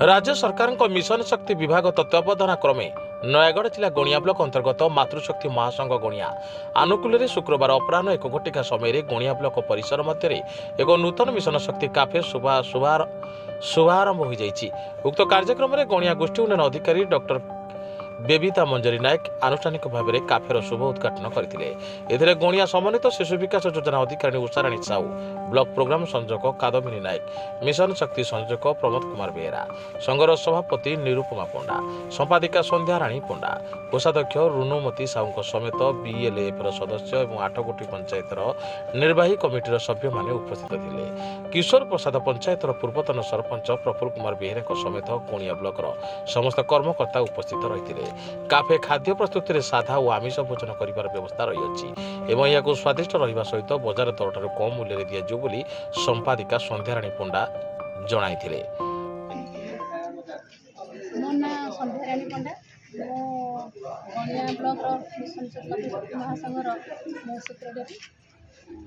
राज्य सरकार मिशन शक्ति विभाग तत्वावधान क्रमे नयगढ़ जिला गणिया ब्लॉक अंतर्गत मातृशक्ति महासंघ गणिया आनुकूल्य शुक्रवार अपराह 1 घटिका समय गणिया ब्लॉक परिसर मध्य एक नूतन मिशन शक्ति काफे शुभारंभ हो जाइछि। उक्त कार्यक्रम में गणिया गोष्ठी उन्नयन अधिकारी डॉक्टर बेबिता मंजरी नायक आनुष्ठानिक भाव में काफेर शुभ उद्घाटन करते। गणिया समन्वित शिशु विकास योजना अधिकारी उषाराणी साहू, ब्लॉक प्रोग्राम संयोजक कादमिनी नायक, मिशन शक्ति संयोजक प्रमोद कुमार बेहेरा, संघर सभापति निरुपमा पंडा, संपादिका संध्या राणी पंडा, कोषाध्यक्ष रुनुमती साहू समेत बीएलएफ सदस्य और 8 गोटी पंचायतर निर्वाही कमिटर सभ्य माने उपस्थित थे। किशोर प्रसाद पंचायतर पूर्वतन सरपंच प्रफुल्ल कुमार बेहेरा समेत गणिया ब्लॉकर समस्त कर्मकर्ता उपस्थित रही। काफे खाद्य प्रस्तुति साधा और आमिष भोजन कर व्यवस्था रही एवं यह स्वादिष्ट रहा सहित बजार दर कम मूल्य दिजाऊ बोली संपादिका संध्याराणी पंडा जणाई।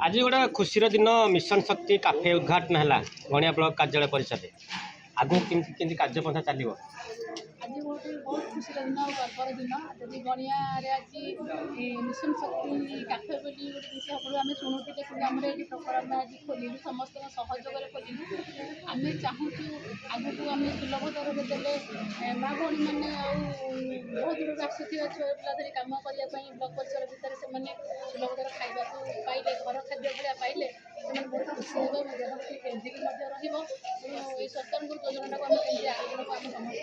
आज गोटे खुशी दिन मिशन शक्ति काफे उद्घाटन है गणिया ब्लॉक कार्यालय परिसर आगु केमती कार्यपंथा चलो आज गोटे बहुत खुशी दिन और गर्वर दिन जब गणिया आज मिशन शक्ति काफे बोली गोटे जिन सब आम शुणुते कि आम ये प्रकार आम आज खोलू समस्त सहयोग खोलू आम चाहूँ आगू आम सुलभ दर में देते माँ भौणी मैंने बहुत दूर आसुवा छुआ पिला धरी कम करने ब्लक परिसर भितर से सुलभ दर खावा पाइले घर खाद्य भाया पाइले बहुत खुशी हे देह केन्द्रिक सरकार योजना को आगे को आम समस्त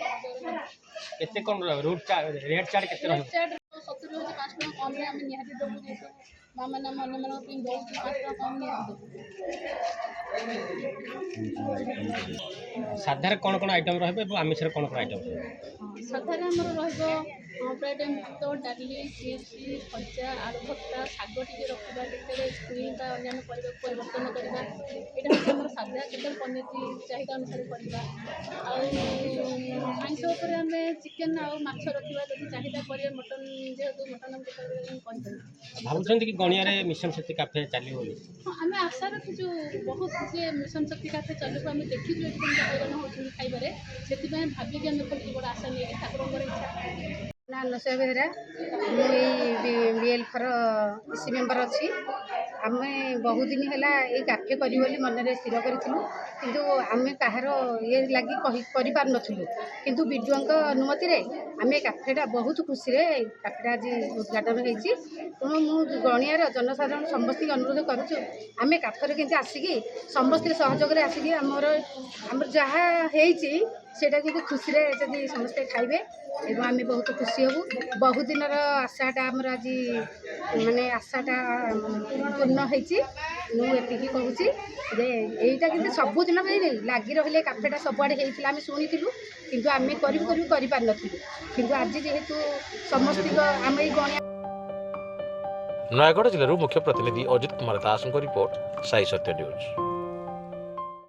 केते कोन रूट रेट चार्ट केते रहबो 70 होचे 5 टका कम रे हम निहाती देबो जेतो मां माने मन मन पिन दो 5 टका कम निहाती साधार कोन आइटम रहबे आमिष कोन आइटम साधार हमर रहबो प्राय टाइम तो डाली चिप्स भजा आलू भत्ता शाग टी रखा के स्क्रीन का अन्य परिवर्तन करवा यहाँ हूँ साधा के पनीर चाहिदा अनुसार करवा आइंष उपर आम चिकेन आउ माछ रखा जब चाहिदा करेंगे मटन जेहेतु मटन भावुं कि गणिया मिशन शक्ति काफे चलो हाँ आम आशा रखीचु बहुत जे मिशन शक्ति काफे चलू आम देखी हैरान हो खाइबार से भाविकी आम खोल बड़ा आशा नहीं ठाकुर इच्छा ना नशा बेहरा मुझे बीएलएफर इसी मेम्बर अच्छी आम बहुत दिन है ये काफे करी मन में स्थिर करूँ किंतु आम कहार ये लगी पार्लु किंतु विडुओं अनुमति रे आम काफेटा बहुत खुशी काफेटा आज उद्घाटन होती तेणु मुझे गणियार जनसाधारण समस्त अनुरोध करुचु आम काफे के आसिकी समस्त सहयोग आसिकी आमर जहाँ होटा कि खुशी जब समस्ते खाइबे एवं आम बहुत खुशी हूँ बहुत दिन आशाटा आमर आज माने आशाटा पूर्ण होती कहूँ जे यहीटा कि सबुदिन लगी रही काफेटा सबुआड़े होता आम शुणुलु किंतु आम कर किंतु आज जेहेतु समस्त आम गणिया। नयगढ़ जिलूर मुख्य प्रतिनिधि अजित कुमार दास रिपोर्ट साई सत्य न्यूज।